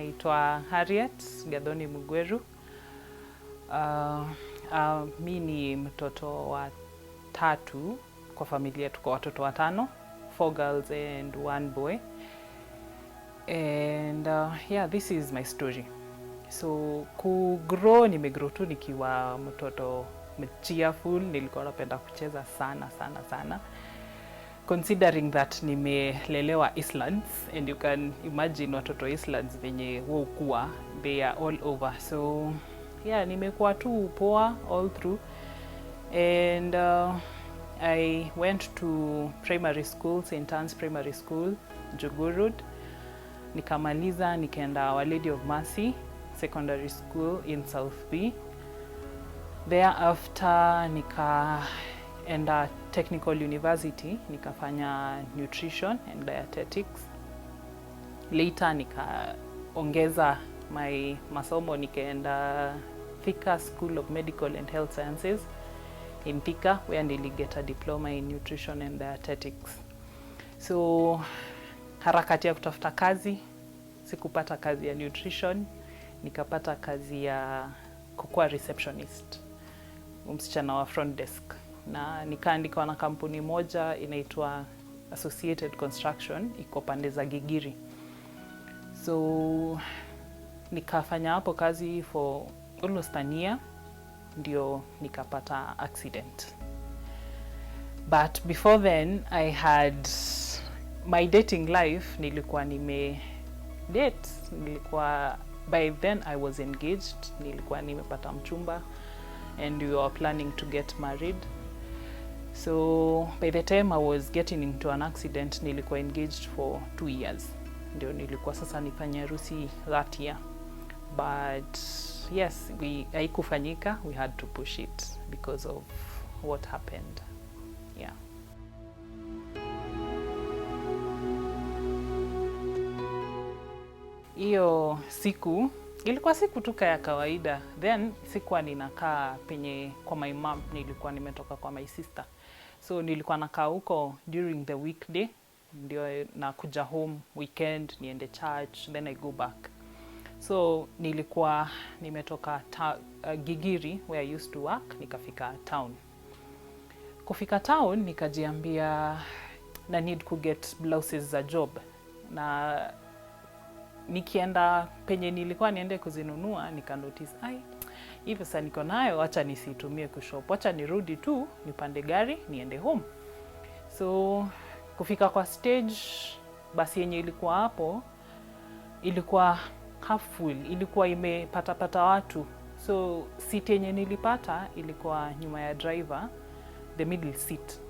naitwa Harriet Gathoni Mugweru. Mi ni mtoto wa tatu kwa familia, tuko watoto watano, 4 girls and 1 boy. And yeah, this is my story. So nimegrow tu nikiwa mtoto cheerful, nilikuwa napenda kucheza sana. Considering that nimelelewa Islands, and you can imagine watoto Islands venye wokua, they are all over. So yeah, nimekuwa tu poa all through. And I went to primary school, St. Anne's Primary School, Jogoo. Nikamaliza, nikaenda Our Lady of Mercy Secondary School in South B. Thereafter nikaenda Technical University, nikafanya nutrition and dietetics. Later nikaongeza my masomo, nikaenda Thika School of Medical and Health Sciences in Thika, where I get a diploma in nutrition and dietetics. So harakati ya kutafuta kazi, sikupata kazi ya nutrition, nikapata kazi ya kukuwa receptionist, msichana wa front desk, na nikaandikwa na kampuni moja inaitwa Associated Construction, iko pande za Gigiri. So nikafanya hapo kazi for almost a year, ndio nikapata accident. But before then I had my dating life. Nilikuwa by then I was engaged, nilikuwa nimepata mchumba and we were planning to get married. So by the time I was getting into an accident, nilikuwa engaged for 2 years. Ndio nilikuwa sasa nifanye harusi that year. But yes, haikufanyika, we had to push it because of what happened. Yeah. Iyo siku ilikuwa siku tuka ya kawaida. Then sikuwa ninakaa penye kwa my mom, nilikuwa nimetoka kwa my sister. So nilikuwa nakaa huko during the weekday, ndio nakuja home weekend, niende church, then I go back. So nilikuwa nimetoka Gigiri where I used to work, nikafika town. Kufika town nikajiambia na need to get blouses za job, na nikienda penye nilikuwa niende kuzinunua nika notice hivi sasa niko nayo, acha nisitumie kushop, acha nirudi tu nipande gari niende home. So kufika kwa stage, basi yenye ilikuwa hapo ilikuwa half full, ilikuwa imepata watu. So seat yenye nilipata ilikuwa nyuma ya driver, the middle seat.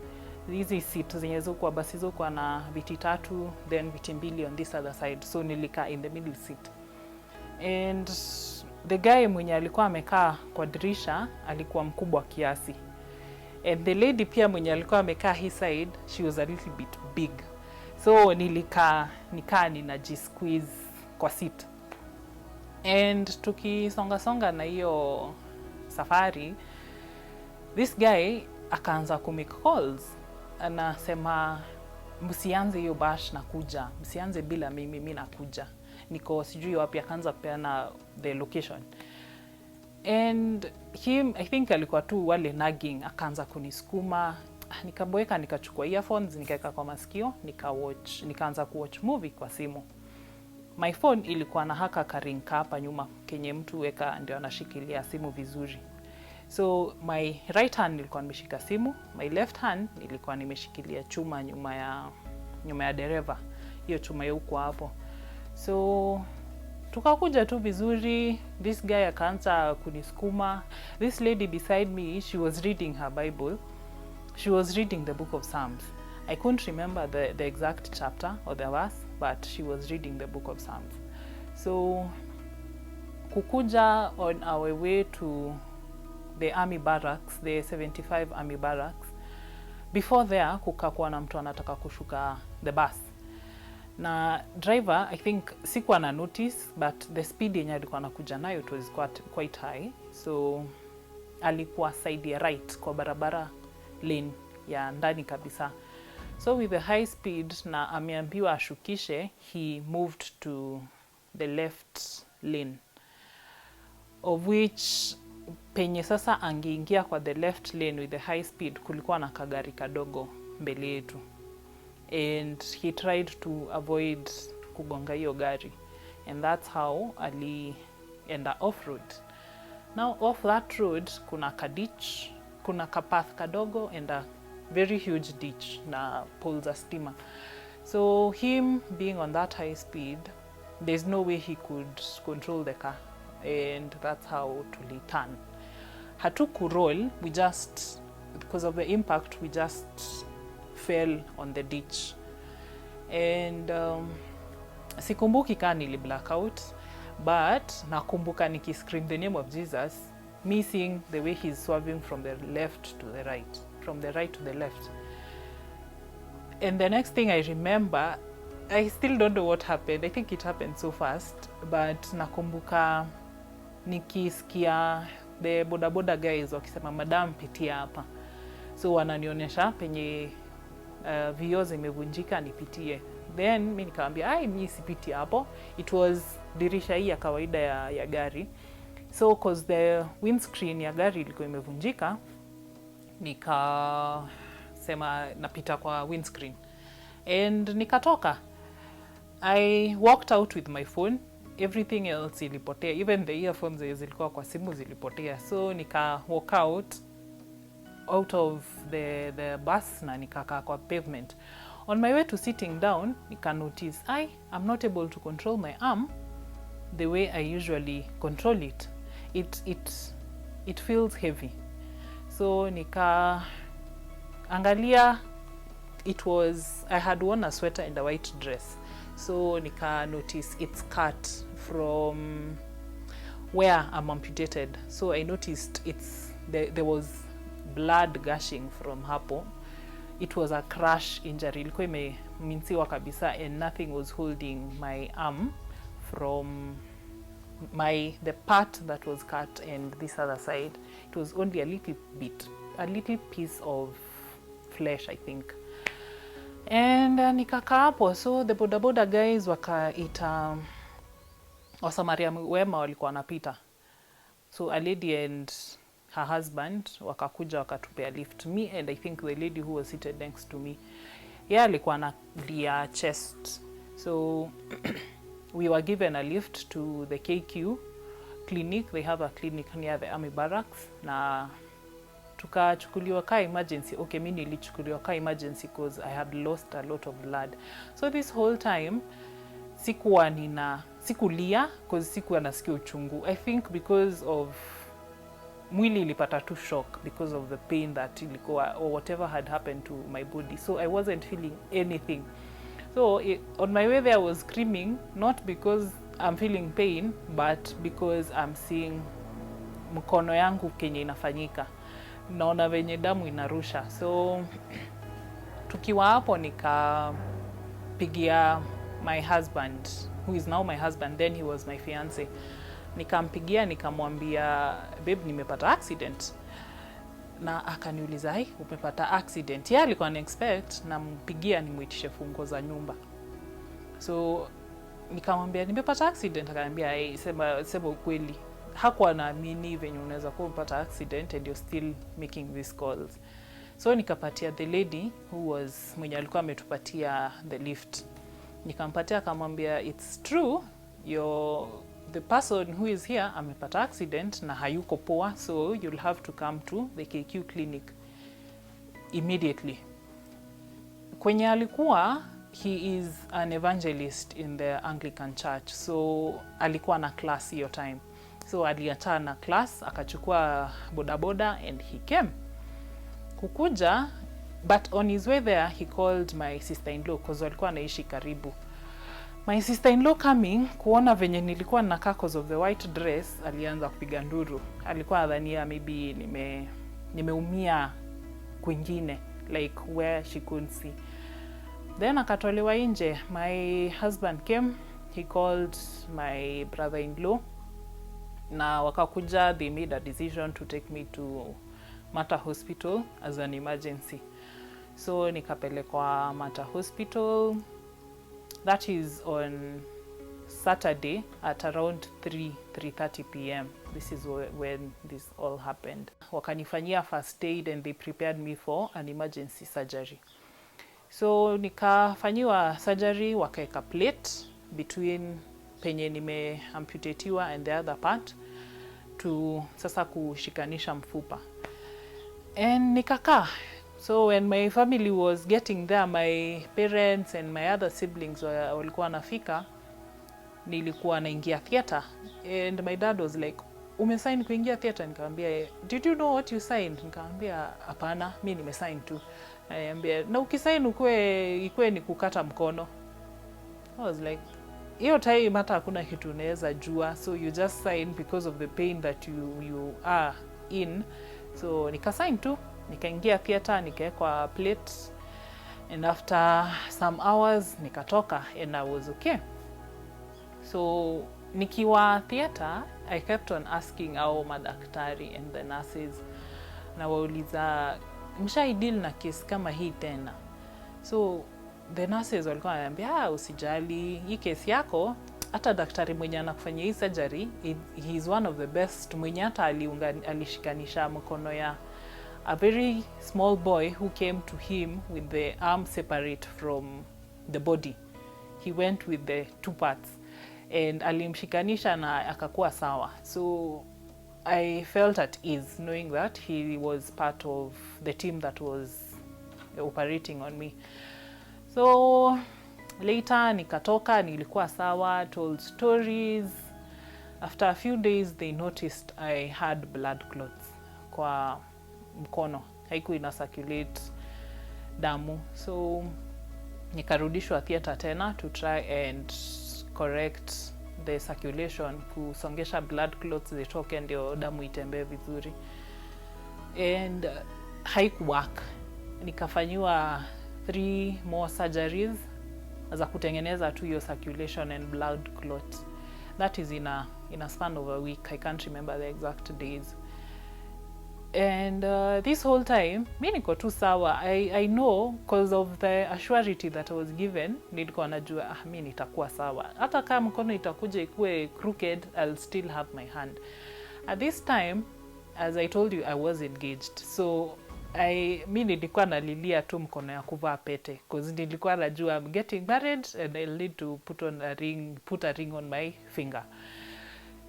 Hizi seat zenye zokuwa basi zokuwa na viti 3, then viti 2 on this other side. So nilikaa in the middle seat. And the guy mwenye alikuwa amekaa kwa dirisha alikuwa mkubwa kiasi. And the lady pia mwenye alikuwa amekaa his side, she was a little bit big. So nikaa ninajisqueeze kwa seat. And tukisonga na hiyo safari, this guy akaanza kumake calls. Anasema msianze hiyo bash, nakuja, msianze bila mimi nakuja, niko sijui wapi. Akaanza peana the location. And I think alikuwa tu wale nagging, akaanza kunisukuma. Nikaboeka, nikachukua earphones, nikaweka kwa masikio, nikaanza kuwatch movie kwa simu. My phone ilikuwa na haka karinka hapa nyuma, kenye mtu weka ndio anashikilia simu vizuri. So my right hand nilikuwa nimeshika simu, my left hand nilikuwa nimeshikilia chuma nyuma ya dereva, hiyo chuma yuko hapo. So tukakuja tu vizuri, this guy akaanza kunisukuma. This lady beside me, she was reading her Bible. She was reading the book of Psalms. I couldn't remember the exact chapter or the verse, but she was reading the book of Psalms. So kukuja on our way to the army barracks, the 75 army barracks. Before there, kukakuwa na mtu anataka kushuka the bus. Na driver, I think sikuwa na notice, but the speed yenye alikuwa anakuja nayo it was quite high. So alikuwa side ya right kwa barabara lane ya ndani kabisa. So with the high speed na ameambiwa ashukishe, he moved to the left lane, of which penye sasa angeingia kwa the left lane with the high speed, kulikuwa na kagari kadogo mbele yetu, and he tried to avoid kugonga hiyo gari, and that's how alienda off road. Now off that road kuna kaditch, kuna kapath kadogo and a very huge ditch na poles za stima. So him being on that high speed, there's no way he could control the car, and that's how tuliturn. Hatuku roll, we just, because of the impact, we just fell on the ditch. And sikumbuki ka nili blackout, but nakumbuka niki scream the name of Jesus, me seeing the way he's swerving from the left to the right, from the right to the left. And the next thing I remember, I still don't know what happened. I think it happened so fast, but nakumbuka nikisikia the bodaboda guys wakisema, madam pitia hapa. So wananionyesha penye vioo zimevunjika nipitie. Then mimi nikamwambia, mimi sipiti hapo. It was dirisha hii ya kawaida ya gari. So cause the windscreen ya gari ilikuwa imevunjika, nikasema napita kwa windscreen. And nikatoka. I walked out with my phone. Everything else ilipotea. Even the earphones zilikuwa kwa simu zilipotea. So nika walk out of the bus na nikakaa kwa pavement. On my way to sitting down, nika notice, I'm not able to control my arm the way I usually control it. It feels heavy. So nika angalia, I had worn a sweater and a white dress. So nika notice it's cut from where I'm amputated. So I noticed there was blood gushing from hapo. It was a crash injury. Ilikuwa imeminsiwa kabisa, and nothing was holding my arm from the part that was cut and this other side. It was only a little piece of flesh, I think. And nikakaa hapo. So the bodaboda guys wakaita wasamaria wema walikuwa wanapita. So a lady and her husband wakakuja wakatupea lift, me and I think the lady who was seated next to me. Yeah, alikuwa na chest. So we were given a lift to the KQ clinic. They have a clinic near the army barracks. Na tukachukuliwa ka emergency. Okay, mimi nilichukuliwa ka emergency because I had lost a lot of blood. So this whole time sikulia because sikuwa nasikia uchungu. I think because of mwili ilipata tu shock because of the pain that ilikuwa or whatever had happened to my body. So I wasn't feeling anything. So on my way there I was screaming, not because I'm feeling pain, but because I'm seeing mkono yangu kenye inafanyika. Naona venye damu inarusha. So tukiwa hapo nikapigia my husband, who is now my husband, then he was my fiance. Nikampigia nikamwambia, babe, nimepata accident. Na akaniuliza, umepata accident? Yeye alikuwa expect na mpigia nimuitishe fungo za nyumba. So nikamwambia nimepata accident, akaniambia sema ukweli. Hakuwa naamini venye unaweza kuwa umepata accident and you're still making these calls. So nikapatia the lady who was mwenye alikuwa ametupatia the lift. Nikampatia akamwambia, it's true, the person who is here amepata accident na hayuko poa, so you'll have to come to the KQ clinic immediately. Kwenye alikuwa, he is an evangelist in the Anglican church, so alikuwa na class hiyo time. So aliacha na class, akachukua bodaboda and he came. Kukuja, but on his way there he called my sister-in-law because walikuwa naishi karibu. My sister-in-law coming, kuona venye nilikuwa nakaa cause of the white dress, alianza kupiga nduru. Alikuwa adhania maybe nimeumia kwingine, like where she couldn't see. Then akatolewa nje. My husband came, he called my brother-in-law. Na wakakuja, they made a decision to take me to Mata Hospital as an emergency. So nikapelekwa Mata Hospital. That is on Saturday at around 3:30 p.m. This is when this all happened. Wakanifanyia first aid and they prepared me for an emergency surgery. So nikafanyiwa surgery, wakaeka plate between penye nimeamputatiwa and the other part to sasa kushikanisha mfupa. And nikakaa. So when my family was getting there, my parents and my other siblings walikuwa nafika, nilikuwa naingia theater and my dad was like, umesign kuingia theater? Nikamwambia, did you know what you signed? Nikamwambia, hapana, mimi nimesign tu. Niambia, na ukisign ikue ni kukata mkono. I was like, hiyo time hata hakuna kitu unaweza jua, so you just sign because of the pain that you are in. So nikasign tu, nikaingia theater, nikaekwa plate, and after some hours nikatoka and I was okay. So nikiwa theater, I kept on asking our madaktari and the nurses, na wauliza, mshaideal na case kama hii tena? So the nurses walikuwa wananiambia, usijali, hii case yako, hata daktari mwenye anakufanyia hii surgery, he is one of the best, mwenye hata alishikanisha mkono ya a very small boy who came to him with the arm separate from the body. He went with the two parts and alimshikanisha na akakuwa sawa. So I felt at ease knowing that he was part of the team that was operating on me. So later nikatoka, nilikuwa sawa, told stories. After a few days they noticed I had blood clots kwa mkono, haiku ina circulate damu. So nikarudishwa theater tena to try and correct the circulation, kusongesha blood clots zitoke ndio damu itembee vizuri. And haikuwork. Nikafanyiwa 3 more surgeries za kutengeneza tu hiyo circulation and blood clots. That is in a span of a week. I can't remember the exact days. And this whole time, mi niko tu sawa. I know because of the assurity that I was given, nilikuwa najua, mi nitakuwa sawa. Hata kama mkono itakuja ikuwe crooked, I'll still have my hand. At this time, as I told you, I was engaged. So mi nilikuwa nalilia tu mkono ya kuvaa pete, because nilikuwa najua I'm getting married and I'll need to put a ring on my finger.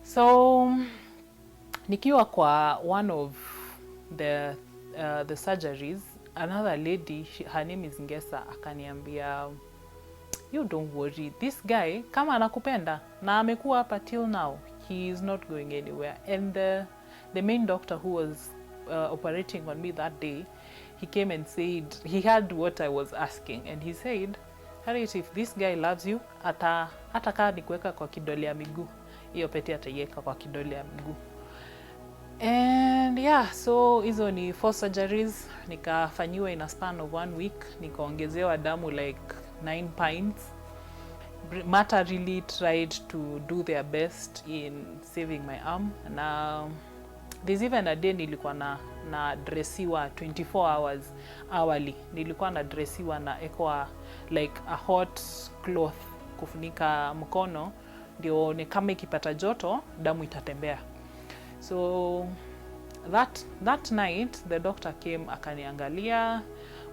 So nikiwa kwa one of the surgeries, another lady, her name is Ngesa, akaniambia, you don't worry, this guy kama anakupenda na amekuwa hapa till now, he is not going anywhere. And the main doctor who was operating on me that day, he came and said, he heard what I was asking, and he said, Harriet, if this guy loves you, hata kaa nikuweka kwa kidole ya miguu, hiyo pete ataiweka kwa kidole ya miguu. And yeah, so hizo ni 4 surgeries, nikafanyiwa in a span of 1 week, nikaongezewa damu like 9 pints. Mata really tried to do their best in saving my arm. Na there's even a day nilikuwa na dressiwa 24 hours hourly. Nilikuwa na dressiwa na ekwa like a hot cloth kufunika mkono, ndio ni kama ikipata joto damu itatembea. So that night the doctor came, akaniangalia,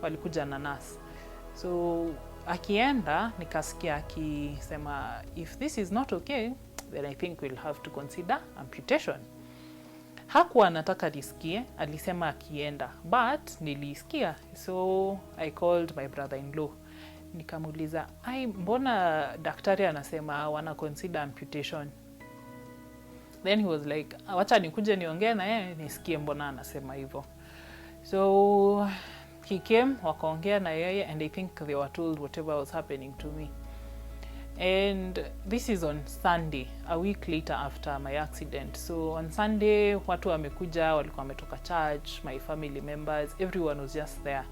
walikuja na nasi. So akienda nikasikia akisema, if this is not okay, then I think we'll have to consider amputation. Hakuwa anataka nisikie, alisema akienda, but nilisikia. So I called my brother-in-law. Nikamuuliza, mbona daktari anasema wana consider amputation? Then he was like, wacha nikuje niongee na yeye nisikie mbona anasema hivyo. So he came, wakaongea na yeye, and I think they were told whatever was happening to me. And this is on Sunday, a week later after my accident. So on Sunday, watu wamekuja, walikuwa wametoka church, my family members, everyone was just there.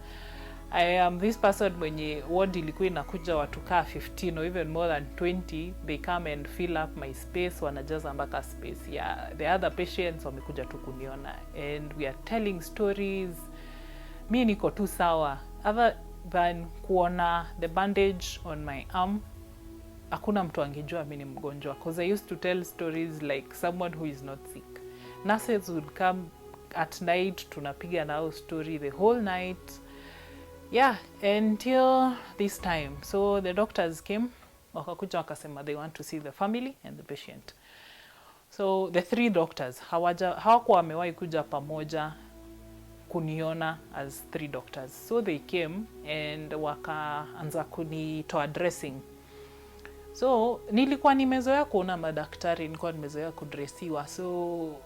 I am this person mwenye ward ilikuwa inakuja watu kaa 15 or even more than 20. They come and fill up my space, wanajaza mpaka space ya the other patients wamekuja tu kuniona, and we are telling stories. Mi niko tu sawa, other than kuona the bandage on my arm hakuna mtu angejua mimi ni mgonjwa, because I used to tell stories like someone who is not sick. Nurses would come at night, tunapiga nao story the whole night, yeah, until this time. So the doctors came, wakakuja wakasema they want to see the family and the patient. So the 3 doctors hawakuwa wamewahi kuja pamoja kuniona as 3 doctors. So they came and wakaanza kunitoa dressing. So nilikuwa nimezoea kuona madaktari, nilikuwa nimezoea kudresiwa, so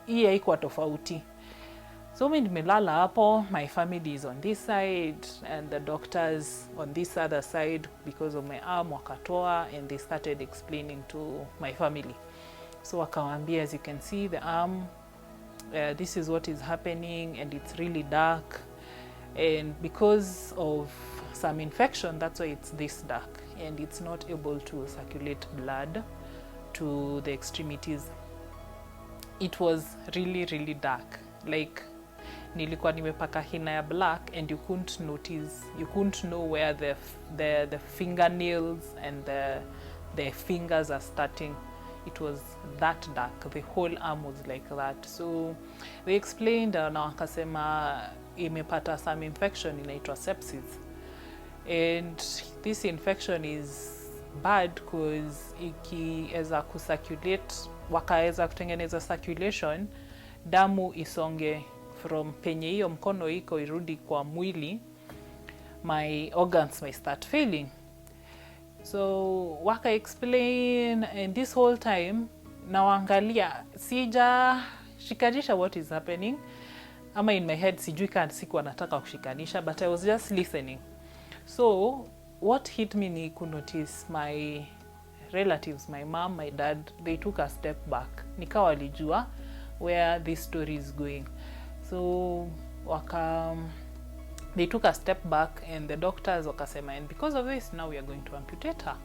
hii haikuwa tofauti. So mimi nimelala hapo, my family is on this side and the doctors on this other side because of my arm, wakatoa and they started explaining to my family. So wakawaambia, as you can see the arm, this is what is happening and it's really dark, and because of some infection, that's why it's this dark and it's not able to circulate blood to the extremities. It was really, really dark, like nilikuwa nimepaka hina ya black and you couldn't know where the fingernails and the fingers are starting. It was that dark, the whole arm was like that. So they explained na wakasema imepata some infection inaitwa sepsis, and this infection is bad because ikiweza kucirculate, wakaweza kutengeneza circulation, damu isonge from penye hiyo mkono iko irudi kwa mwili, my organs may start failing. So waka explain, and this whole time nawaangalia, sija shikanisha what is happening, ama in my head sijui kama siku anataka kushikanisha, but I was just listening. So what hit me ni kunotice my relatives, my mom, my dad, they took a step back, nikawa walijua where this story is going. So they took a step back and the doctors wakasema, and because of this now we are going to amputate her.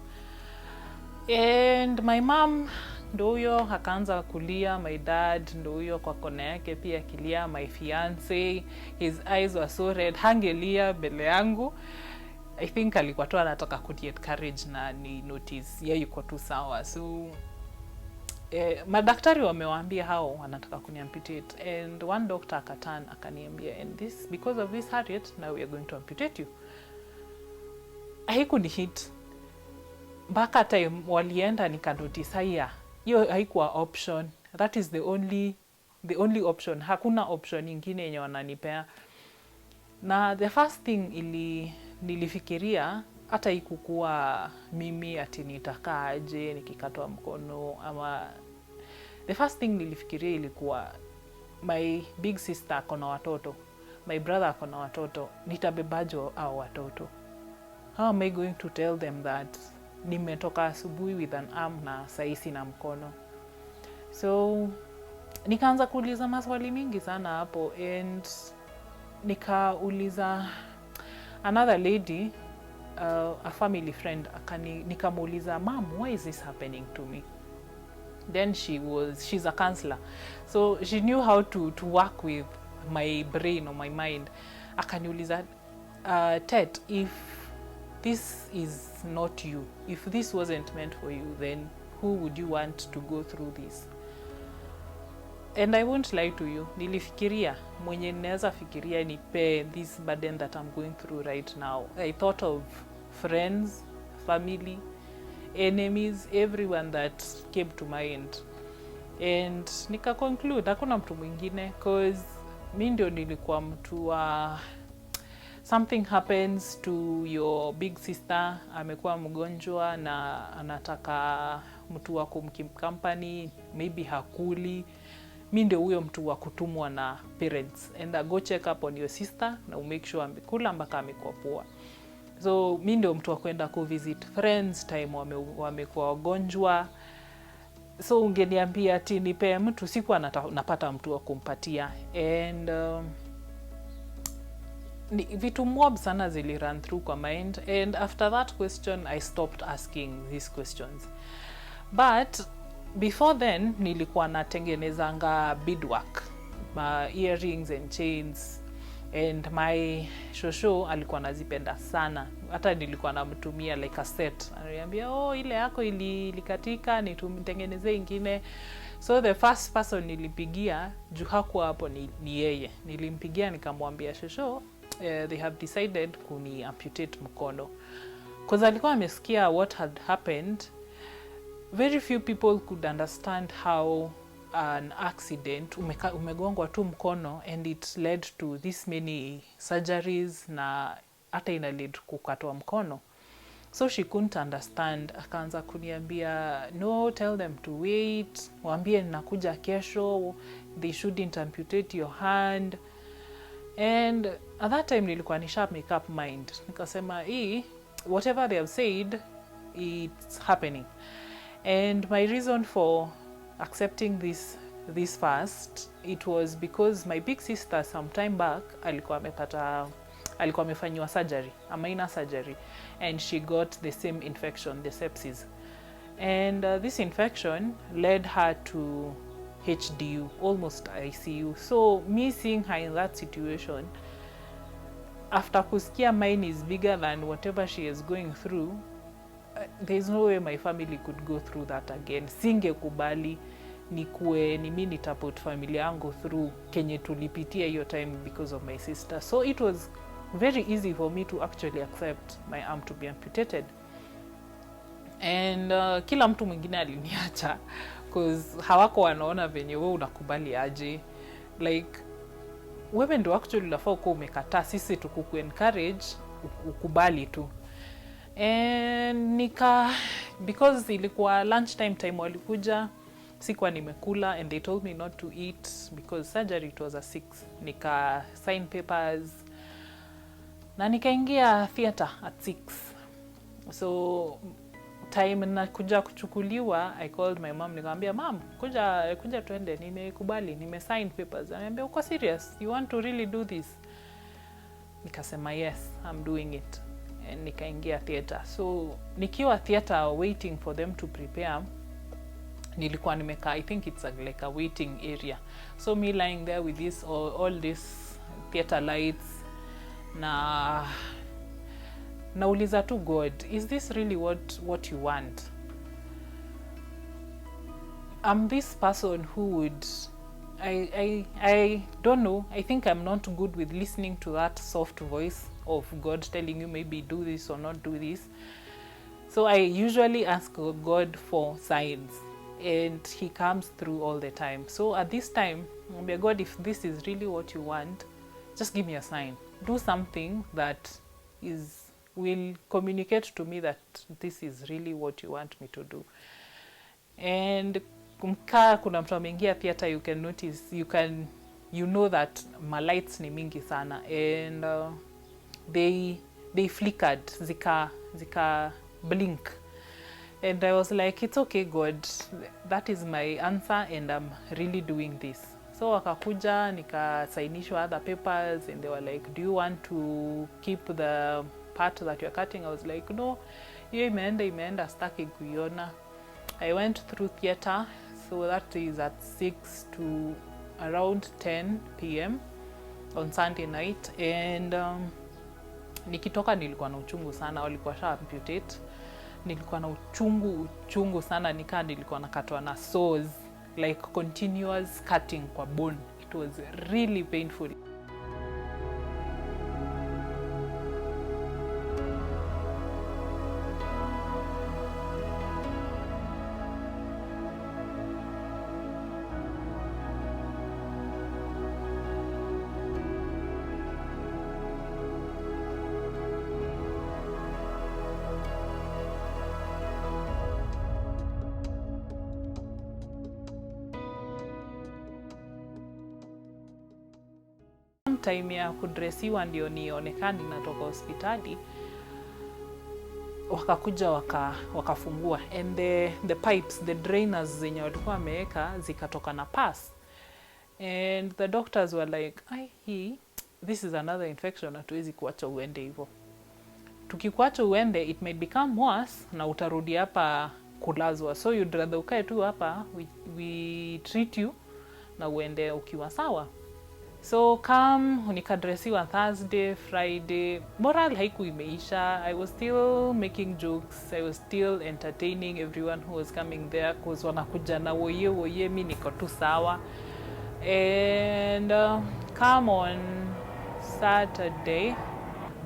And my mom ndo huyo akaanza kulia, my dad ndo huyo kwa kona yake pia kilia, my fiance, his eyes were so red, hangelia mbele yangu. I think alikuwa tu anataka encourage na ni notice yeye yuko tu sawa. So madaktari wamewaambia hao wanataka kuniamputate, and one doctor akatan akaniambia, and this because of this Harriet, now we are going to amputate you. Haikuni hit mpaka time walienda nikanotice haya, hiyo haikuwa option, that is the only option, hakuna option nyingine yenye wananipea. Na the first thing nilifikiria hata ikukua mimi ati nitakaa aje nikikatwa mkono, ama the first thing nilifikiria ilikuwa my big sister akona watoto, my brother akona watoto, nitabebajo au watoto? How am I going to tell them that nimetoka asubuhi with an arm na saisi na mkono? So nikaanza kuuliza maswali mingi sana hapo, and nikauliza another lady, a family friend, nikamuuliza, mom, why is this happening to me? Then she's a counselor, so she knew how to work with my brain or my mind. Akaniuliza, Ted, if this is not you, if this wasn't meant for you, then who would you want to go through this? And I won't lie to you, nilifikiria mwenye naweza fikiria nipe this burden that I'm going through right now. I thought of friends, family, enemies, everyone that came to mind, and nika conclude hakuna mtu mwingine, cause mimi ndio nilikuwa mtu wa something happens to your big sister, amekuwa mgonjwa na anataka mtu wa kumkeep company, maybe hakuli, mimi ndio huyo mtu wa kutumwa na parents, and go check up on your sister na make sure amekula mpaka amekuwa poa. So mimi ndio mtu wa kwenda ku visit friends time wamekuwa wagonjwa. So ungeniambia ati nipe mtu, siku napata mtu wa kumpatia, and vitu mob sana zili run through kwa mind, and after that question I stopped asking these questions. But before then nilikuwa natengenezanga beadwork, earrings and chains, and my shosho alikuwa anazipenda sana, hata nilikuwa namtumia like a set, ananiambia oh ile yako ilikatika nitengenezee ingine. So the first person nilipigia juu hakuwa hapo ni yeye, nilimpigia nikamwambia shosho, they have decided kuni amputate mkono, because alikuwa amesikia what had happened. Very few people could understand how an accident, umegongwa tu mkono and it led to this many surgeries na hata ina lead kukatwa mkono. So she couldn't understand. Akaanza kuniambia no, tell them to wait, waambie nakuja kesho, they shouldn't amputate your hand. And at that time nilikuwa nisha make up mind, nikasema whatever they have said, it's happening. And my reason for accepting this first, it was because my big sister some time back alikuwa amefanywa surgery, a minor surgery, and she got the same infection, the sepsis. And this infection led her to HDU, almost ICU. So me seeing her in that situation, after kusikia mine is bigger than whatever she is going through, there's no way my family could go through that again. Singekubali ni mimi nitaput familia yangu through kenye tulipitia hiyo time because of my sister. So it was very easy for me to actually accept my arm to be amputated. And kila mtu mwingine aliniacha because hawako wanaona venye wewe unakubali aje. Like wewe ndio actually unafaa kuwa umekataa, sisi tukuku encourage ukubali tu. And because ilikuwa lunch time walikuja, sikuwa nimekula, and they told me not to eat because surgery it was at 6. Nika sign papers na nikaingia theater at 6. So time na kuja kuchukuliwa, I called my mom, nikamwambia mom, kuja tuende, nimekubali, sign papers. Ananiambia uko serious? You want to really do this? Nikasema yes, I'm doing it. And nikaingia theater. So nikiwa theater waiting for them to prepare, nilikuwa nimekaa, I think it's like a waiting area. So me lying there with all this theater lights, na nauliza to God, is this really what you want? I'm this person who would, I don't know, I think I'm not good with listening to that soft voice of God telling you maybe do this or not do this. So I usually ask God for signs, and he comes through all the time. So at this time, God, if this is really what you want, just give me a sign. Do something that will communicate to me that this is really what you want me to do. And kuna mtu ameingia theater, you can notice, you know that my lights ni mingi sana, and they flickered, zika blink, and I was like, it's okay God, that is my answer and I'm really doing this. So wakakuja, nikasainishwa other papers, and they were like, do you want to keep the part that you're cutting? I was like, no, hiyo imeenda staki kuiona. I went through theater, so that is at 6 to around 10 p.m. on Sunday night, and nikitoka nilikuwa na uchungu sana, walikuwa sha amputate. Nilikuwa na uchungu sana, nilikuwa nakatwa na saws, like continuous cutting kwa bone. It was really painful. Time ya kudresiwa ndio nionekani natoka hospitali, wakakuja wakafungua, and the pipes, the drainers zenye walikuwa wameweka zikatoka na pass, and the doctors were like, this is another infection, hatuwezi kuacha uende hivyo. Tukikuacha uende, it may become worse na utarudi hapa kulazwa, so you'd rather ukae tu hapa, we treat you na uende ukiwa sawa. So nikadresiwa Thursday, Friday, moral haiku imeisha. I was still making jokes, I was still entertaining everyone who was coming there, cause wanakuja na woye mi niko tu sawa. And come on Saturday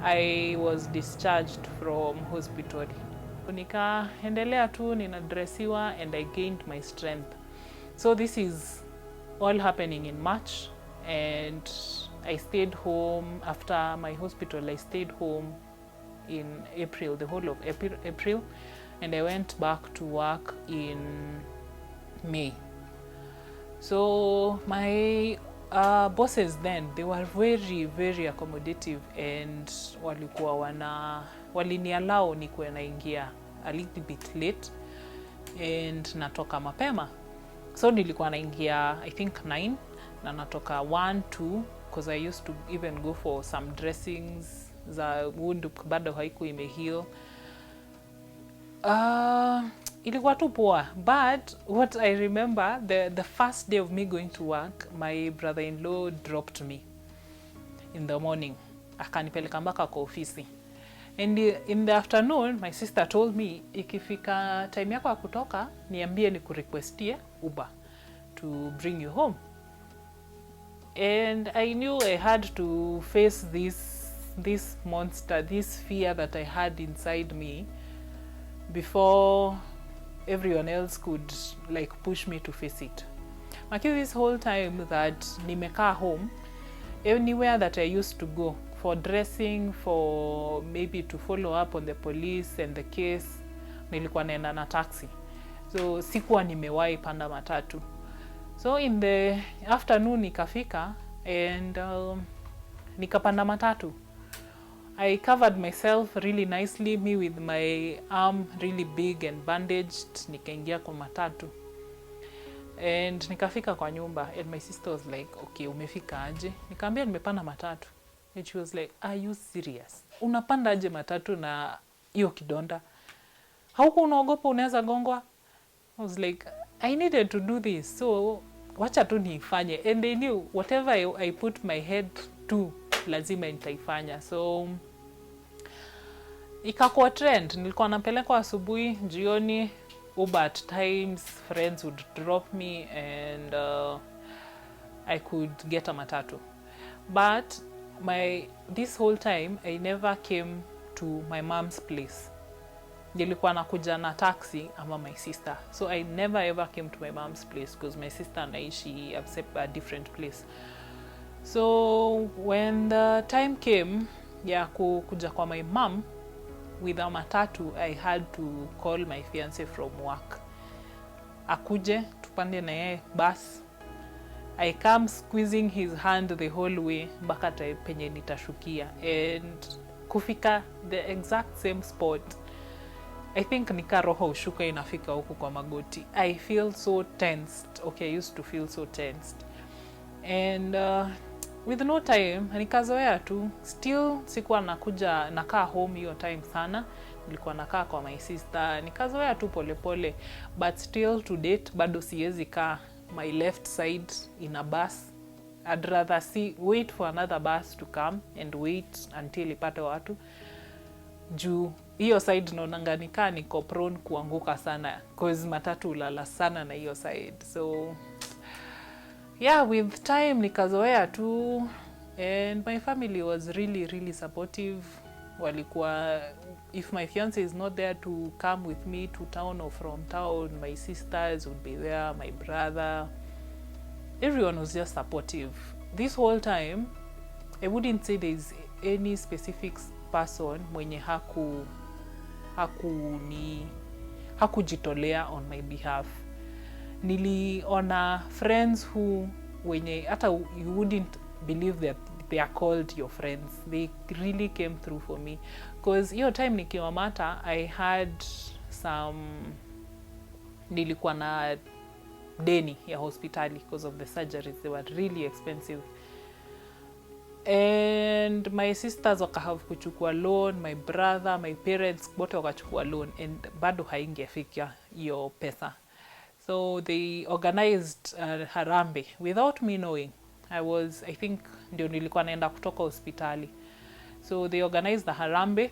I was discharged from hospital. Nikaendelea tu ninadresiwa and I gained my strength. So this is all happening in March, and I stayed home after my hospital. I stayed home in April, the whole of April, and I went back to work in May. So my bosses then, they were very, very accommodative, and waliniallow nikuwe naingia a little bit late and natoka mapema. So nilikuwa naingia I think 9 na natoka 1, 2, because I used to even go for some dressings za wound bado haiku imeheal. Ilikuwa tu poa, but what I remember, the first day of me going to work, my brother-in-law dropped me in the morning. Akanipeleka mpaka kwa ofisi. And in the afternoon, my sister told me, ikifika time yako ya kutoka, niambie nikurequestie Uber to bring you home. And I knew I had to face this monster, this fear that I had inside me before everyone else could like push me to face it. Maki, this whole time that nimekaa home, anywhere that I used to go for dressing, for maybe to follow up on the police and the case, nilikuwa naenda na taxi. So sikuwa nimewahi panda matatu. So in the afternoon nikafika and nikapanda matatu. I covered myself really nicely, me with my arm really big and bandaged. Nikaingia kwa matatu and nikafika kwa nyumba, and my sister was like, okay, umefika aje? Nikamwambia nimepanda matatu. And she was like, are you serious? Unapanda aje matatu na hiyo kidonda? Hauko unaogopa unaweza gongwa? I was like, I needed to do this, so wacha tu niifanye. And they knew whatever I put my head to, lazima nitaifanya. So ikakuwa trend. Nilikuwa napelekwa asubuhi, jioni, Uber at times, friends would drop me and I could get a matatu. But this whole time I never came to my mom's place. Nilikuwa nakuja na taxi ama my sister. So I never ever came to my mom's place because my sister anaishi a different place. So when the time came ya kuja kwa my mom with a matatu, I had to call my fiance from work. Akuje tupande na yeye bus. I come squeezing his hand the whole way mpaka penye nitashukia, and kufika the exact same spot, I think nika roho ushuka inafika huku kwa magoti. I feel so tensed. Okay, I used to feel so tensed. And with no time, nikazoea tu. Still sikuwa nakaa home hiyo time sana. Nilikuwa nakaa kwa my sister. Nikazoea tu polepole. But still to date, bado siwezi kaa my left side in a bus. I'd rather wait for another bus to come and wait until ipate watu. Juu hiyo side naonanga nikaa niko prone kuanguka sana, cause matatu ulala sana na hiyo side. So yeah, with time nikazoea tu, and my family was really, really supportive. Walikuwa, if my fiance is not there to come with me to town or from town, my sisters would be there, my brother. Everyone was just supportive. This whole time, I wouldn't say there's any specific person mwenye hakujitolea on my behalf. Niliona friends who wenye hata you wouldn't believe that they are called your friends. They really came through for me, because hiyo time nikiwa Mata, I had nilikuwa na deni ya hospitali because of the surgeries. They were really expensive. And my sisters wakahave kuchukua loan, my brother, my parents bote wakachukua loan, and bado haingefika hiyo pesa. So they organized Harambee without me knowing. I think ndio nilikuwa naenda kutoka hospitali. So they organized the harambe,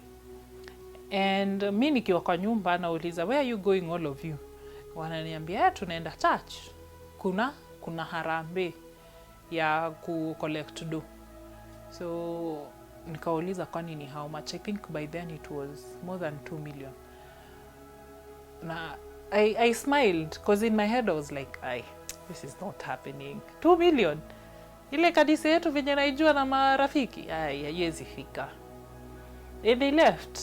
and mi nikiwa kwa nyumba nauliza, where are you going all of you? Wananiambia tunaenda church, kuna harambe ya ku collect do. So nikauliza kwani ni how much? I think by then it was more than 2 million. Na I smiled because in my head I was like, this is not happening. 2 million? Ile kanisa yetu venye naijua na marafiki, haiwezi fika. And they left.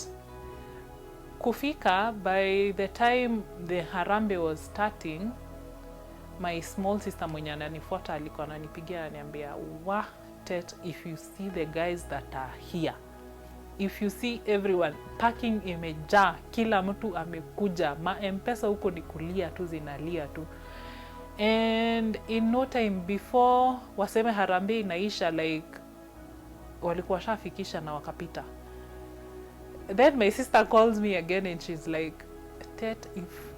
Kufika, by the time the harambe was starting, my small sister mwenye ananifuata alikuwa ananipigia ananiambia, Tet, if you see the guys that are here, if you see everyone, parking imejaa, kila mtu amekuja, M-Pesa huko ni kulia tu, zinalia tu. And in no time before waseme harambe inaisha, like walikuwa shafikisha na wakapita. Then my sister calls me again and she's like, Tet, if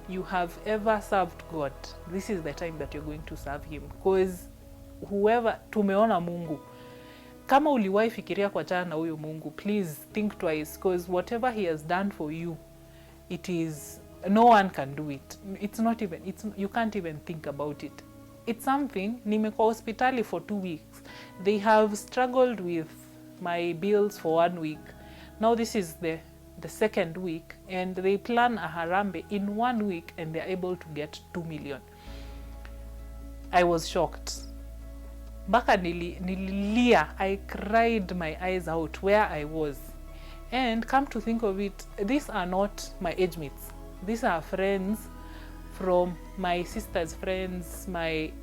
you have ever served God, this is the time that you're going to serve him, because whoever, tumeona Mungu. Kama uliwahi fikiria kwa jana na huyo Mungu, please think twice, because whatever he has done for you, it is, no one can do it. It's not even, you can't even think about it. It's something. Nimekuwa hospitali for 2 weeks. They have struggled with my bills for 1 week. Now this is the second week, and they plan a harambe in 1 week, and they're able to get 2 million. I was shocked. Baka nililia, I cried my eyes out where I was. And come to think of it, these are not my age mates. These are friends from my sister's friends,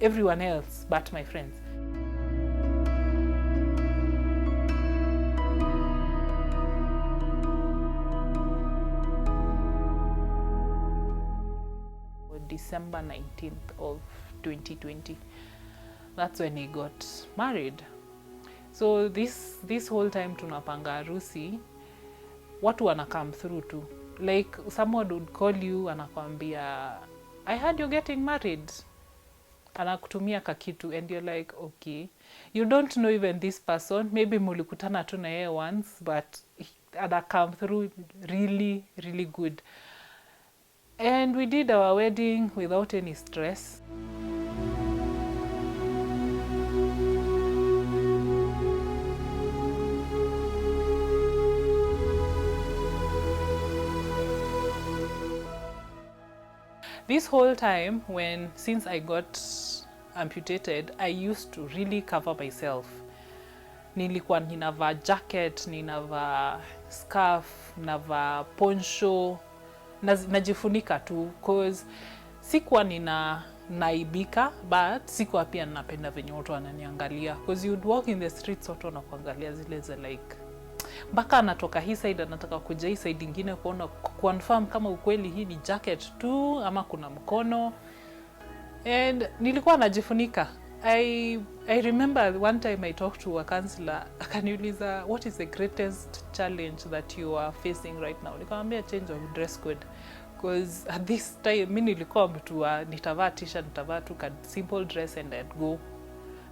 everyone else but my friends. December 19th of 2020. That's when he got married. So this whole time tunapanga harusi, watu wana come through too. Like someone would call you anakwambia, I heard you're getting married. Anakutumia kakitu, and you're like, okay. You don't know even this person. Maybe mulikutana tu na yeye once, but ana come through really, really good. And we did our wedding without any stress. This whole time, since I got amputated, I used to really cover myself. Nilikuwa ninavaa jacket, ninavaa scarf, ninavaa poncho, najifunika tu, cause sikuwa naibika, but sikuwa pia napenda venye watu wananiangalia, cause you'd walk in the streets, watu wanakuangalia zile za like, mpaka anatoka hii side anataka kuja hii side ingine kuona confirm kama ukweli hii ni jacket tu ama kuna mkono. And nilikuwa najifunika. I remember one time I talked to a counselor, akaniuliza, what is the greatest challenge that you are facing right now? Nikamwambia change of dress code, because at this time mimi nilikuwa mtu nitavaa t-shirt, nitavaa tu simple dress and I'd go.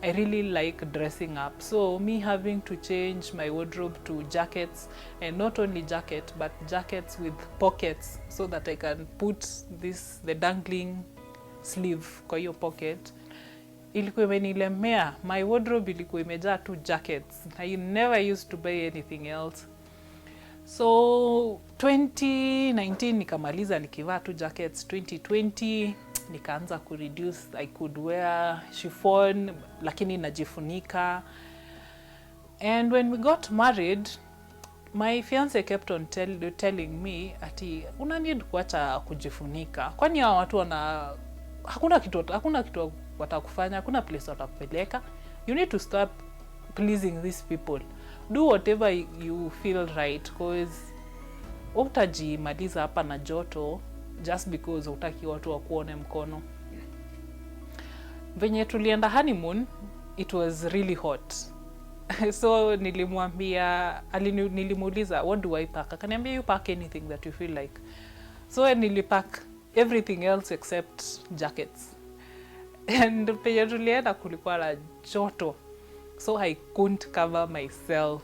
I really like dressing up, so me having to change my wardrobe to jackets, and not only jacket but jackets with pockets, so that I can put the dangling sleeve kwa hiyo pocket. Ilikuwa imenilemea. My wardrobe ilikuwa imejaa tu jackets. I never used to buy anything else. So 2019 nikamaliza nikivaa tu jackets. 2020 nikaanza kureduce. I could wear chiffon lakini najifunika. And when we got married, my fiance kept on telling me ati una need kuacha kujifunika. Kwani hao watu hakuna kitu watakufanya, hakuna place watakupeleka. You need to stop pleasing these people. Do whatever you feel right, because utajimaliza hapa na joto just because hutaki watu wakuone mkono. Venye tulienda honeymoon, it was really hot. So nilimuuliza, what do I pack? Akaniambia, you pack anything that you feel like. So nilipack everything else except jackets. and penye tulienda kulikuwa na joto, so I couldn't cover myself.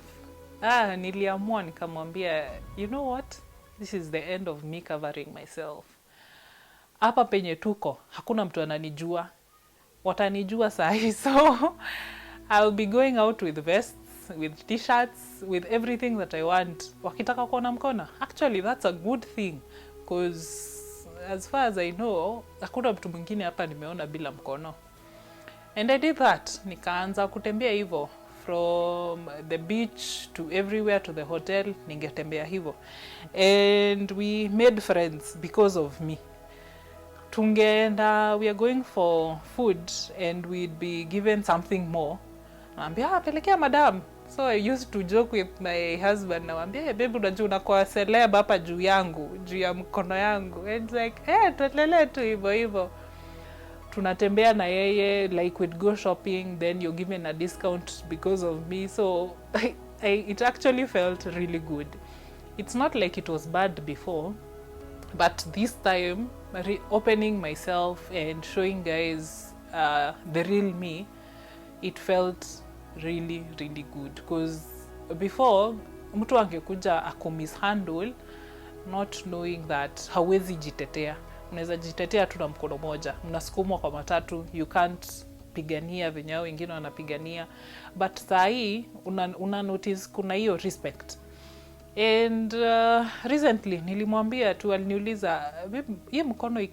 Niliamua nikamwambia, you know what, this is the end of me covering myself. Hapa penye tuko hakuna mtu ananijua, watanijua sahi, so I'll be going out with vests, with t-shirts, with everything that I want. Wakitaka kuona mkono, actually that's a good thing, because as far as I know hakuna mtu mwingine hapa nimeona bila mkono. And I did that. Nikaanza kutembea hivyo from the beach to everywhere to the hotel, ningetembea hivyo. And we made friends because of me. Tungeenda, we are going for food and we'd be given something more. Naambia, pelekea madam. So I used to joke with my husband, nawambia, hey, babe, unajua unakuwa celeb hapa juu yangu, juu ya mkono yangu. And it's like, tuendelee tu hivyo hivyo. Tunatembea na yeye, like we'd go shopping, then you're given a discount because of me. So it actually felt really good. It's not like it was bad before, but this time, opening myself and showing guys the real me, it felt really, really good. Because before, mtu angekuja akumishandle, not knowing that hawezi jitetea. Unaweza jitetea tu na mkono moja, mnasukumwa kwa matatu, you can't pigania venye hao wengine wanapigania. But saa hii una notice kuna hiyo respect. And recently nilimwambia tu, aliniuliza, hii mkono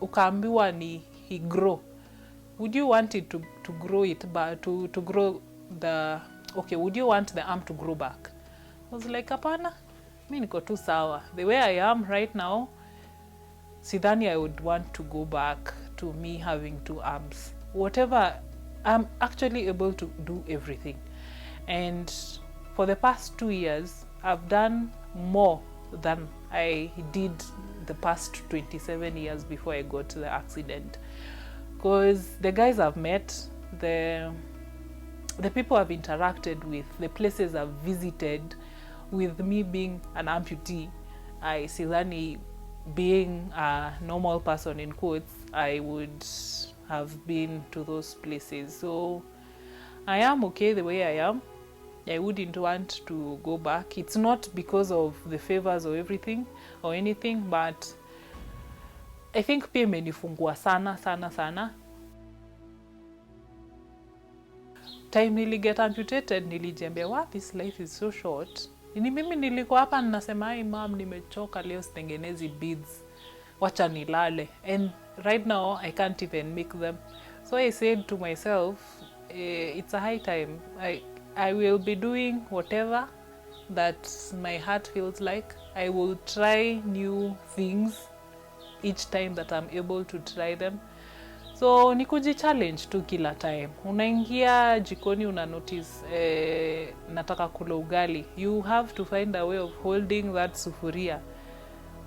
ukaambiwa ni he grow, would you want it to grow it, but to grow the, okay, would you want the arm to grow back? I was like, hapana, mimi niko tu sawa the way I am right now. Sidhani I would want to go back to me having 2 arms. Whatever, I'm actually able to do everything. And for the past 2 years, I've done more than I did the past 27 years before I got the accident. Because the guys I've met, the people I've interacted with, the places I've visited, with me being an amputee, I sidhani being a normal person in quotes, I would have been to those places. So I am okay the way I am. I wouldn't want to go back. It's not because of the favors or everything or anything, but I think pia imenifungua sana sana sana. Time niliget amputated, nilijiambia, wow, this life is so short. Ni mimi nilikuwa hapa ninasema, "Hey mom, nimechoka leo, sitengenezi beads. Wacha nilale." And right now I can't even make them. So I said to myself, it's a high time. I will be doing whatever that my heart feels like. I will try new things each time that I'm able to try them. So ni kujichallenge tu kila time. Unaingia jikoni una notice nataka kula ugali. You have to find a way of holding that sufuria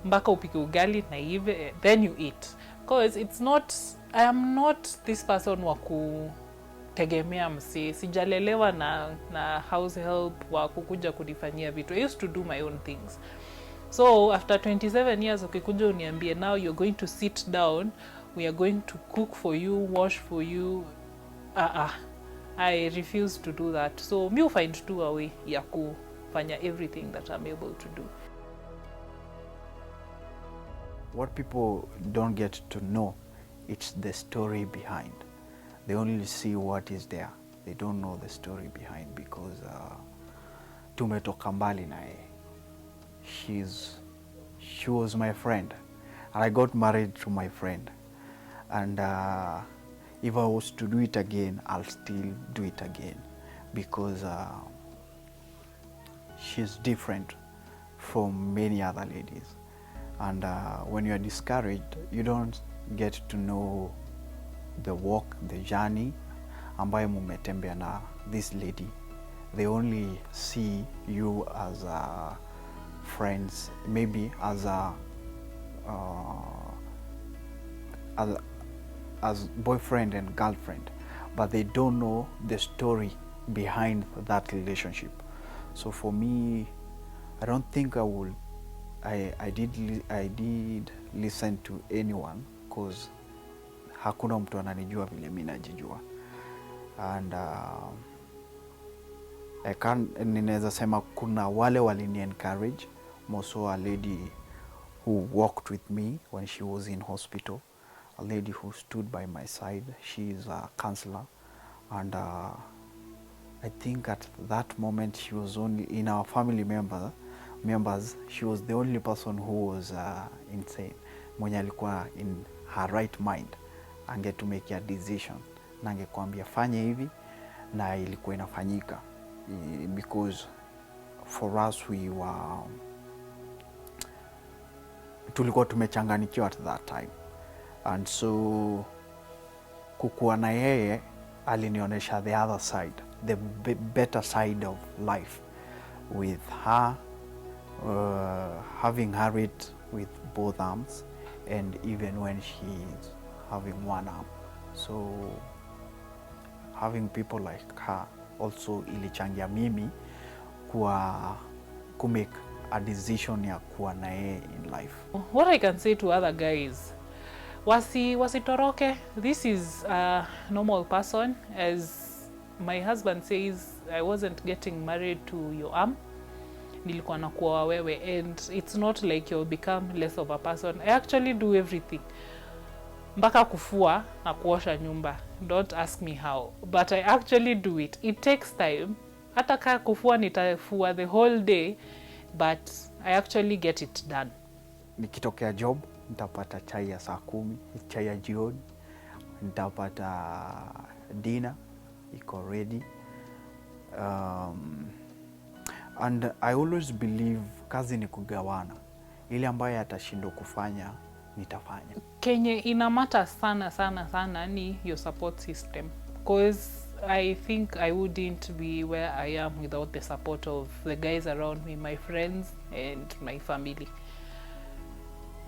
mpaka upike ugali na ive, then you eat. Because it's not, I am not this person wa kutegemea msi. Sijalelewa na house help wa kukuja kunifanyia vitu. I used to do my own things. So after 27 years ukikuja uniambie, now you're going to sit down, we are going to cook for you, wash for you. I refuse to do that. So me find tu a way ya kufanya everything that I'm able to do. What people don't get to know, it's the story behind. They only see what is there. They don't know the story behind, because tumetoka mbali naye. She was my friend, and I got married to my friend. And if I was to do it again, I'll still do it again, because she's different from many other ladies. And when you are discouraged, you don't get to know the walk, the journey ambayo mumetembea na this lady. They only see you as friends, maybe as as boyfriend and girlfriend, but they don't know the story behind that relationship. So for me, I don't think I did listen to anyone, because hakuna mtu ananijua vile mimi najijua. And ninaweza sema kuna wale walini encourage, also a lady who walked with me when she was in hospital, a lady who stood by my side. She is a counselor, and I think at that moment she was only in our family members, she was the only person who was insane, mwenye alikuwa in her right mind, ange to make a decision na angekuambia fanye hivi na ilikuwa inafanyika, because for us tulikuwa tumechanganikiwa at that time. And so kukuwa na yeye alinionyesha the other side, the better side of life, with her having Harriet with both arms, and even when she's having one arm. So having people like her also ilichangia mimi make a decision ya kuwa na yeye in life. What I can say to other guys, wasitoroke. This is a normal person. As my husband says, I wasn't getting married to your arm, nilikuwa nakuoa wewe, and it's not like you'll become less of a person. I actually do everything, mpaka kufua na kuosha nyumba. Don't ask me how, but I actually do it. It takes time. Hata kaa kufua nitafua the whole day, but I actually get it done. Nikitokea job nitapata chai ya saa 10, chai ya jioni, nitapata dinner iko ready. And I always believe kazi ni kugawana. Ile ambayo atashindwa kufanya nitafanya. Kenye inamata sana ni your support system, because I think I wouldn't be where I am without the support of the guys around me, my friends and my family.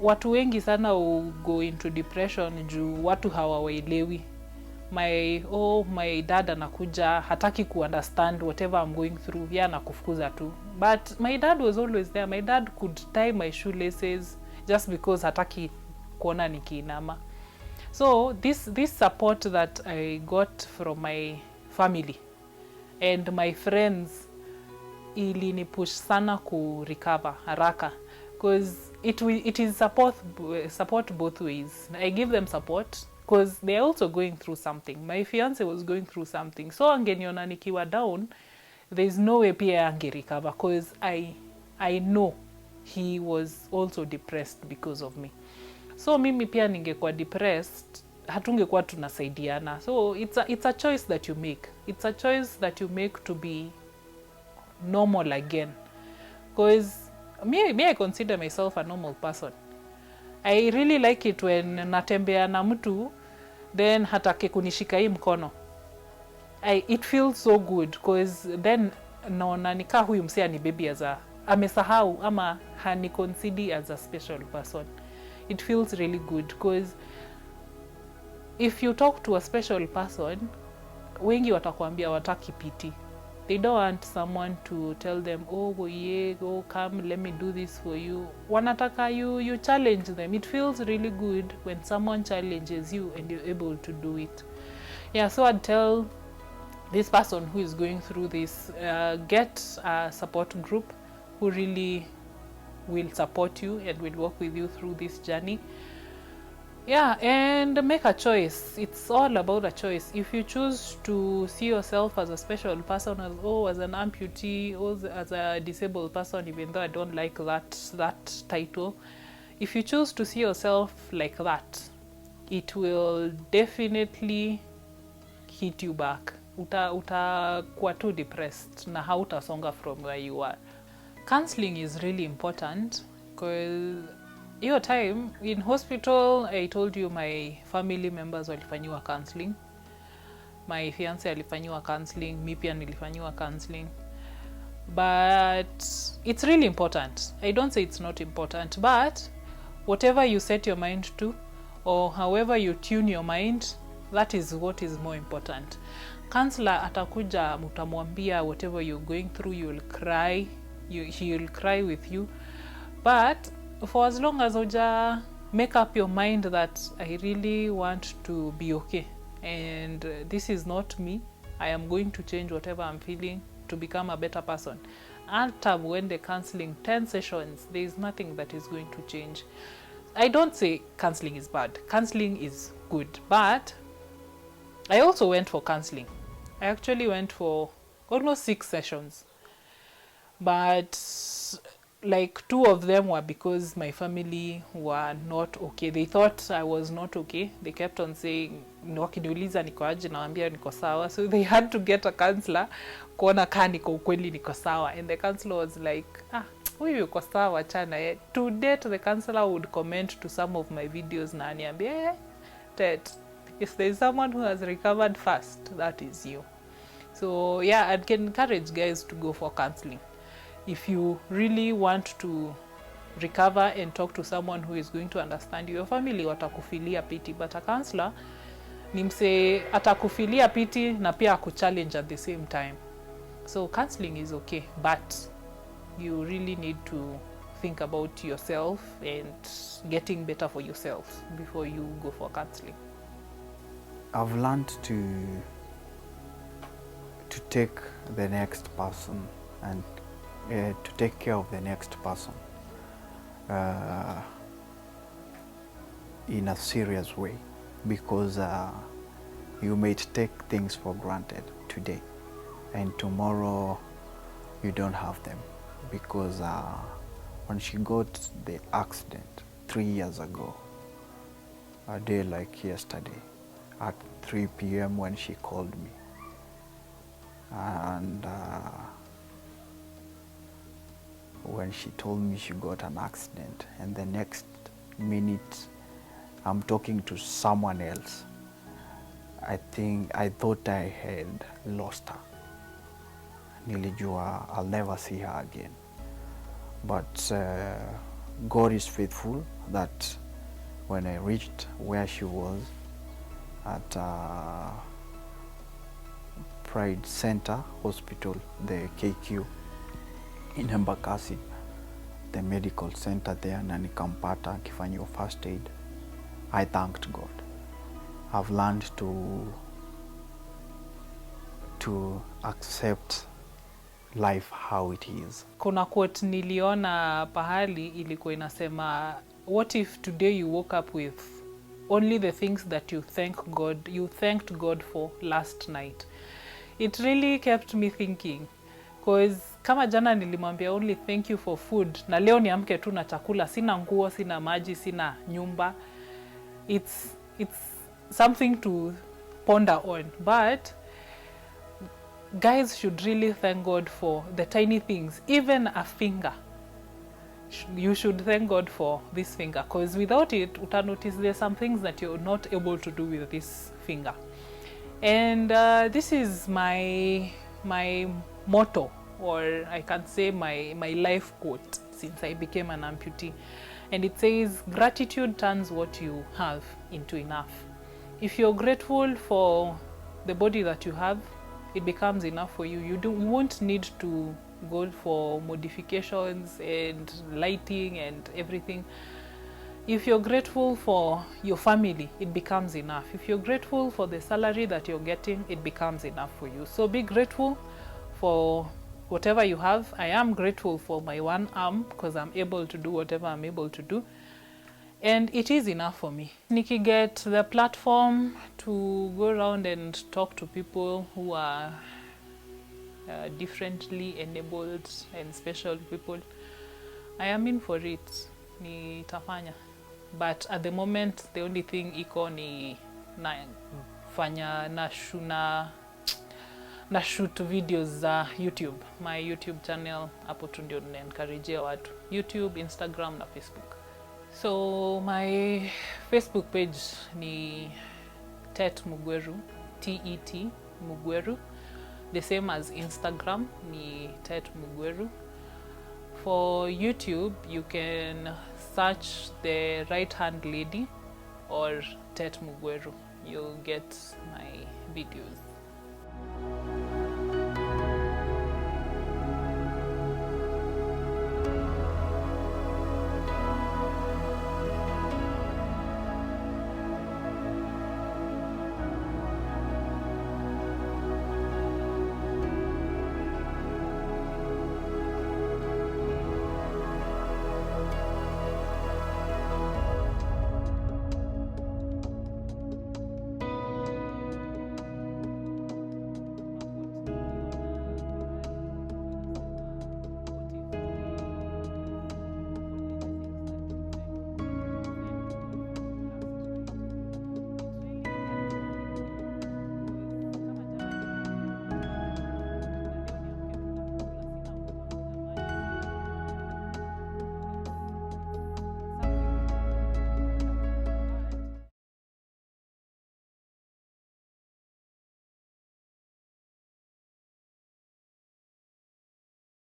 Watu wengi sana go into depression juu watu hawawaelewi. My dad anakuja hataki understand whatever I'm going through, yeye anakufukuza tu. But my dad was always there. My dad could tie my shoelaces just because hataki kuona nikiinama. So this support that I got from my family and my friends ilinipush sana ku recover haraka, because it is support both ways. I give them support because they are also going through something. My fiance was going through something, so angeniona nikiwa down, there's no way pia ange recover, because I know he was also depressed because of me. So mimi pia ningekuwa depressed, hatungekuwa tunasaidiana. So it's a choice that you make. It's a choice that you make to be normal again. Because me I consider myself a normal person. I really like it when natembea na mtu then hataki kunishika hii mkono. It feels so good, because then naona nika huyu msea ni baby amesahau ama hani consider as a special person. It feels really good, because if you talk to a special person, wengi watakwambia wataki pity. They don't want someone to tell them, oh yeah, go come, let me do this for you. Wanataka you challenge them. It feels really good when someone challenges you and you're able to do it. Yeah, so I'd tell this person who is going through this, get a support group who really will support you and will work with you through this journey. Yeah, and make a choice. It's all about a choice. If you choose to see yourself as a special person, as an amputee, or as a disabled person, even though I don't like that title, if you choose to see yourself like that, it will definitely hit you back. Utakuwa too depressed na hautasonga from where you are. Counseling is really important, because your time in hospital, I told you my family members walifanyiwa counseling. My fiance alifanyiwa counseling, mi pia nilifanyiwa counseling. But it's really important. I don't say it's not important, but whatever you set your mind to, or however you tune your mind, that is what is more important. Counselor atakuja, mutamwambia whatever you're going through, you'll cry, he will cry with you. But for as long as make up your mind that I really want to be okay, and this is not me. I am going to change whatever I'm feeling to become a better person. Hata when the counseling 10 sessions, there is nothing that is going to change. I don't say counseling is bad. Counseling is good, but I also went for counseling. I actually went for almost 6 sessions, but like 2 of them were because my family were not okay. They thought I was not okay. They kept on saying, wakiniuliza niko aje nawaambia niko sawa. So they had to get a counselor kuona kaa niko ukweli niko sawa. And the counselor was like, huyu yuko sawa chana. To date, the counselor would comment to some of my videos na aniambia, Ted, if there is someone who has recovered fast, that is you. So yeah, I'd encourage guys to go for counseling. If you really want to recover and talk to someone who is going to understand you, your family watakufilia pity, but a counselor ni mse atakufilia pity na pia akuchallenge at the same time. So counseling is okay, but you really need to think about yourself and getting better for yourself before you go for counseling. I've learned to take the next person and to take care of the next person in a serious way, because you may take things for granted today and tomorrow you don't have them, because when she got the accident 3 years ago, a day like yesterday at 3 p.m. when she called me, and when she told me she got an accident, and the next minute I'm talking to someone else, I thought I had lost her. Nilijua I'll never see her again. But God is faithful that when I reached where she was at Pride Center Hospital, the KQ in Embakasi, the medical center there, na nikampata akifanyiwa first aid, I thanked God. I've learned to accept life how it is. Kuna quote niliona pahali ilikuwa inasema, what if today you woke up with only the things that you thanked God for last night? It really kept me thinking, because kama jana nilimwambia only thank you for food, na leo niamke tu na chakula, sina nguo, sina maji, sina nyumba. It's something to ponder on. But guys should really thank God for the tiny things. Even a finger, you should thank God for this finger, because without it, uta notice there's some things that you're not able to do with this finger. And this is my motto, or I can say my life quote since I became an amputee. And it says, gratitude turns what you have into enough. If you're grateful for the body that you have, it becomes enough for you. You won't need to go for modifications and lighting and everything. If you're grateful for your family, it becomes enough. If you're grateful for the salary that you're getting, it becomes enough for you. So be grateful for whatever you have. I am grateful for my one arm, because I'm able to do whatever I'm able to do. And it is enough for me. Nikki get the platform to go around and talk to people who are differently enabled and special people. I am in for it. Nitafanya. But at the moment, the only thing iko ni na shoot videos za YouTube. My YouTube channel, hapo tu ndio na-encourage watu. YouTube, Instagram na Facebook. So my Facebook page ni Tet Mugweru, T-E-T Mugweru. The same as Instagram ni Tet Mugweru. For YouTube, you can search the right hand lady or Tet Mugweru. You'll get my videos.